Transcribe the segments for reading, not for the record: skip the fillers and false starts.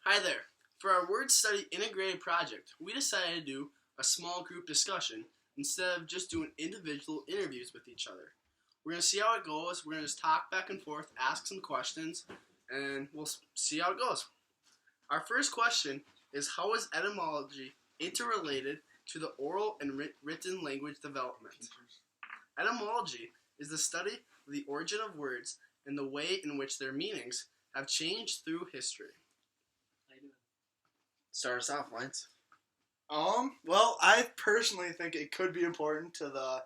Hi there. For our word study integrated project, we decided to do a small group discussion instead of just doing individual interviews with each other. We're going to see how it goes. We're going to just talk back and forth, ask some questions, and we'll see how it goes. Our first question is, how is etymology interrelated to the oral and written language development? Etymology is the study of the origin of words and the way in which their meanings have changed through history. Start us off, Lance. Well, I personally think it could be important to the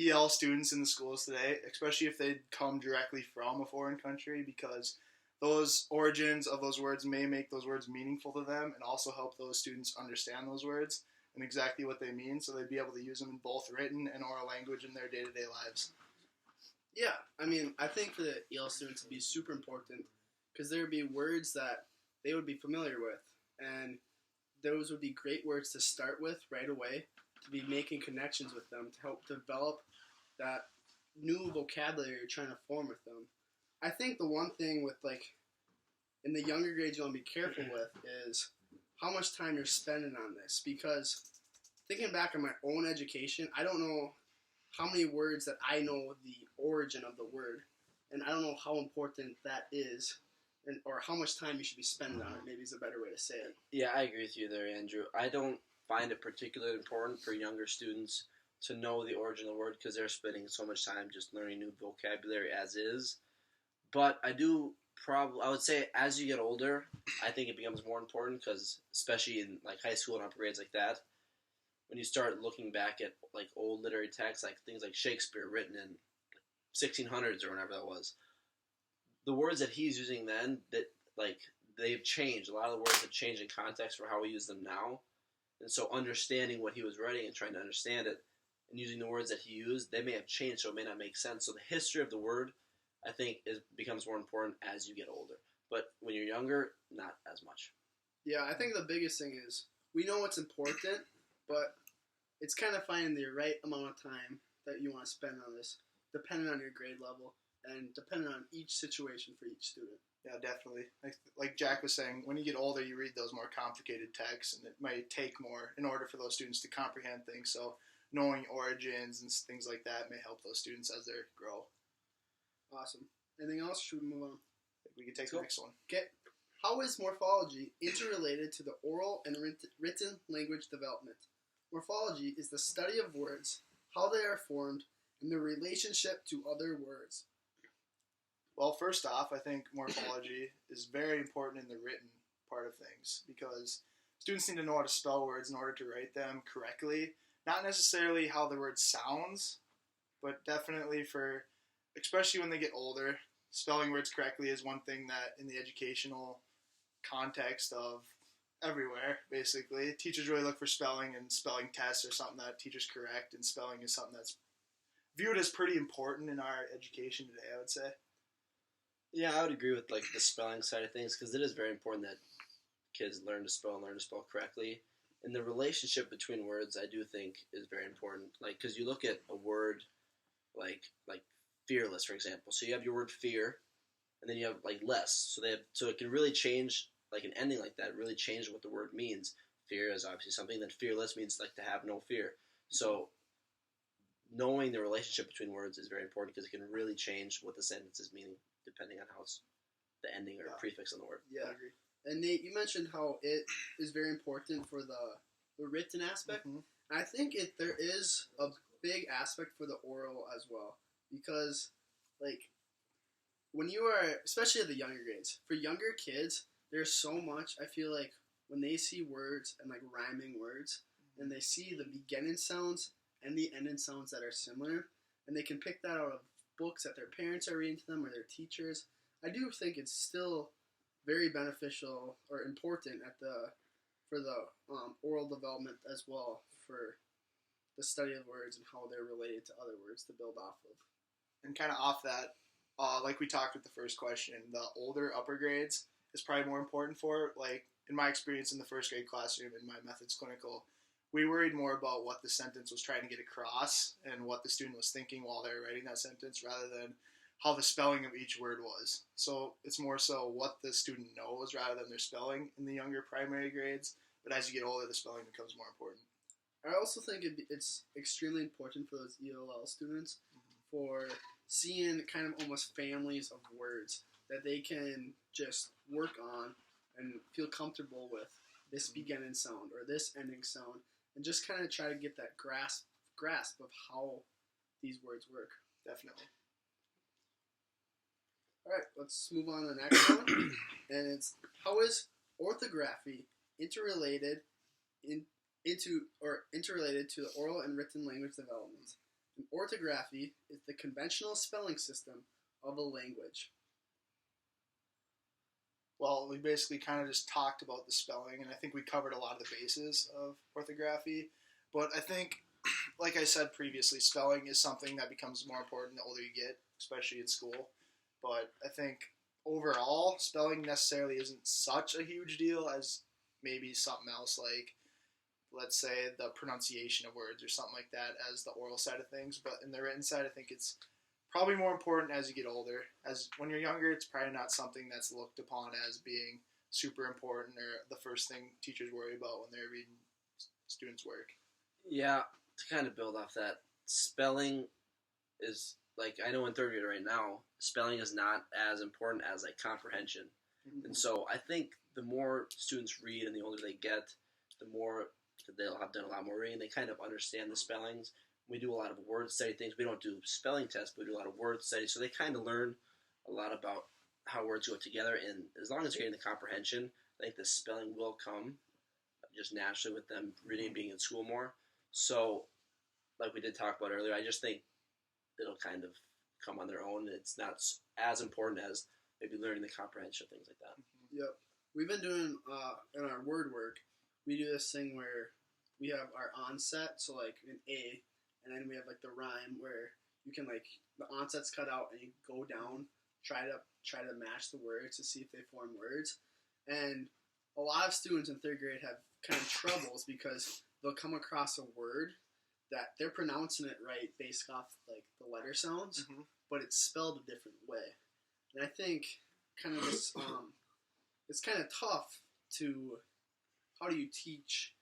EL students in the schools today, especially if they come directly from a foreign country, because those origins of those words may make those words meaningful to them and also help those students understand those words and exactly what they mean, so they'd be able to use them in both written and oral language in their day-to-day lives. Yeah, I think for the EL students it'd be super important because there would be words that they would be familiar with, and those would be great words to start with right away, to be making connections with them, to help develop that new vocabulary you're trying to form with them. I think the one thing with, in the younger grades you want to be careful with is how much time you're spending on this, because thinking back on my own education, I don't know how many words that I know the origin of the word, and I don't know how important that is, or how much time you should be spending on it, maybe is a better way to say it. Yeah, I agree with you there, Andrew. I don't find it particularly important for younger students to know the origin of the word because they're spending so much time just learning new vocabulary as is. But I would say as you get older, I think it becomes more important because, especially in high school and upper grades like that, when you start looking back at old literary texts, like things like Shakespeare written in 1600s or whenever that was, the words that he's using then, that they've changed. A lot of the words have changed in context for how we use them now. And so understanding what he was writing and trying to understand it and using the words that he used, they may have changed, so it may not make sense. So the history of the word, I think, becomes more important as you get older. But when you're younger, not as much. Yeah, I think the biggest thing is we know what's important, but it's kind of finding the right amount of time that you want to spend on this, depending on your grade level and depending on each situation for each student. Yeah, definitely. Like Jack was saying, when you get older, you read those more complicated texts, and it might take more in order for those students to comprehend things. So knowing origins and things like that may help those students as they grow. Awesome. Anything else? Should we move on? We can take the next one. Okay. How is morphology interrelated to the oral and written language development? Morphology is the study of words, how they are formed, and their relationship to other words. Well, first off, I think morphology is very important in the written part of things because students need to know how to spell words in order to write them correctly. Not necessarily how the word sounds, but definitely especially when they get older, spelling words correctly is one thing that in the educational context of everywhere, basically, teachers really look for spelling, and spelling tests are something that teachers correct, and spelling is something that's viewed as pretty important in our education today, I would say. Yeah, I would agree with the spelling side of things because it is very important that kids learn to spell and learn to spell correctly. And the relationship between words, I do think, is very important. Because you look at a word like fearless, for example. So you have your word fear, and then you have less. So it can really change, an ending like that really change what the word means. Fear is obviously something. Then fearless means to have no fear. So knowing the relationship between words is very important because it can really change what the sentence is meaning depending on how it's the ending or prefix on the word. Yeah, I agree. And Nate, you mentioned how it is very important for the written aspect. Mm-hmm. I think there is a big aspect for the oral as well, because when you are, especially at the younger grades, for younger kids, there's so much. I feel like when they see words and rhyming words, and they see the beginning sounds and the ending sounds that are similar, and they can pick that out of books that their parents are reading to them or their teachers, I do think it's still very beneficial or important for the oral development as well, for the study of words and how they're related to other words to build off of. And kind of off that, like we talked with the first question, the older upper grades is probably more important for, in my experience in the first grade classroom in my methods clinical, we worried more about what the sentence was trying to get across and what the student was thinking while they were writing that sentence rather than how the spelling of each word was. So it's more so what the student knows rather than their spelling in the younger primary grades. But as you get older, the spelling becomes more important. I also think it's extremely important for those ELL students for seeing kind of almost families of words that they can just work on and feel comfortable with this beginning sound or this ending sound, and just kind of try to get that grasp of how these words work. Definitely. All right, let's move on to the next one, and it's how is orthography interrelated interrelated to the oral and written language development? And orthography is the conventional spelling system of a language. Well, we basically kind of just talked about the spelling, and I think we covered a lot of the bases of orthography. But I think, like I said previously, spelling is something that becomes more important the older you get, especially in school. But I think overall, spelling necessarily isn't such a huge deal as maybe something else like, let's say, the pronunciation of words or something like that as the oral side of things. But in the written side, I think it's probably more important as you get older. As when you're younger, it's probably not something that's looked upon as being super important or the first thing teachers worry about when they're reading students' work. Yeah, to kind of build off that, spelling is, like, I know in third grade right now, spelling is not as important as, like, comprehension. Mm-hmm. And so I think the more students read and the older they get, the more they'll have done a lot more reading. They kind of understand the spellings. We do a lot of word study things. We don't do spelling tests, but we do a lot of word study. So they kind of learn a lot about how words go together. And as long as you're getting the comprehension, I think the spelling will come just naturally with them reading and being in school more. So, like we did talk about earlier, I just think it'll kind of come on their own. It's not as important as maybe learning the comprehension, things like that. Yep. We've been doing, in our word work, we do this thing where we have our onset, so like an A, and then we have like the rhyme where you can like, the onset's cut out and you go down, try to match the words to see if they form words. And a lot of students in third grade have kind of troubles because they'll come across a word that they're pronouncing it right based off like the letter sounds, but it's spelled a different way. And I think kind of this, it's kind of tough to, how do you teach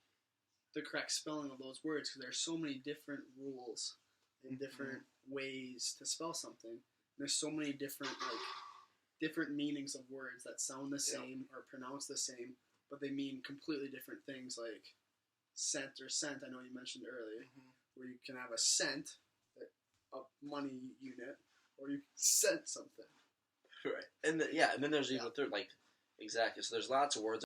the correct spelling of those words? Because there's so many different rules and different ways to spell something. And there's so many different meanings of words that sound the same or pronounce the same, but they mean completely different things, like cent or cent. I know you mentioned earlier, where you can have a cent, a money unit, or you cent something. Right. And then there's even a third, like, exactly. So there's lots of words